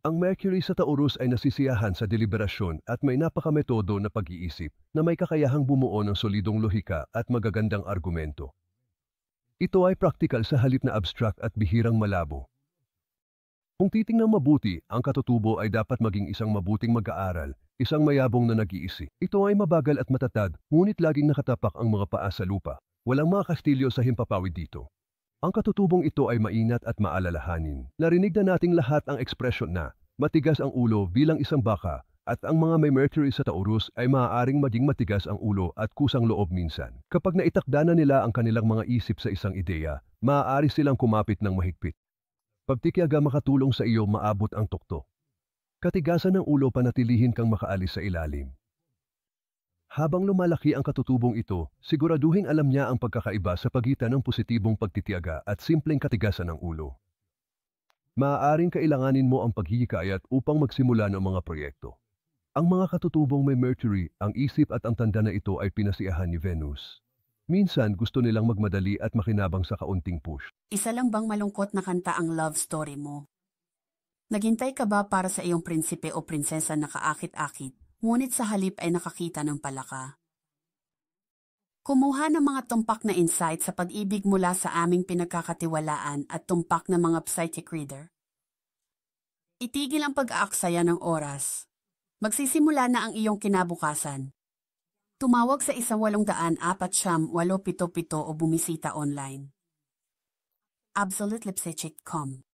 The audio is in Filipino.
Ang Mercury sa Taurus ay nasisiyahan sa deliberasyon at may napakametodo na pag-iisip na may kakayahang bumuo ng solidong lohika at magagandang argumento. Ito ay praktikal sa halip na abstract at bihirang malabo. Kung titingnan mabuti, ang katutubo ay dapat maging isang mabuting mag-aaral, isang mayabong na nag-iisip. Ito ay mabagal at matatag, ngunit laging nakatapak ang mga paa sa lupa. Walang mga kastilyo sa himpapawid dito. Ang katutubong ito ay mainat at maalalahanin. Narinig na nating lahat ang ekspresyon na matigas ang ulo bilang isang baka at ang mga may Mercury sa Taurus ay maaaring maging matigas ang ulo at kusang loob minsan. Kapag naitakda na nila ang kanilang mga isip sa isang ideya, maaari silang kumapit ng mahigpit. Pagtikyaga makatulong sa iyo maabot ang tuktok. Katigasan ng ulo panatilihin kang makaalis sa ilalim. Habang lumalaki ang katutubong ito, siguraduhin alam niya ang pagkakaiba sa pagitan ng positibong pagtitiyaga at simpleng katigasan ng ulo. Maaaring kailanganin mo ang paghihikayat upang magsimula ng mga proyekto. Ang mga katutubong may Mercury, ang isip at ang tanda na ito ay pinasiyahan ni Venus. Minsan gusto nilang magmadali at makinabang sa kaunting push. Isa lang bang malungkot na kanta ang love story mo? Naghintay ka ba para sa iyong prinsipe o prinsesa na kaakit-akit? Ngunit sa halip ay nakakita ng palaka. Kumuha ng mga tumpak na insight sa pag-ibig mula sa aming pinagkakatiwalaan at tumpak na mga psychic reader. Itigil ang pag-aaksaya ng oras. Magsisimula na ang iyong kinabukasan. Tumawag sa 1-800-477-877 o bumisita online. absolutelipsychic.com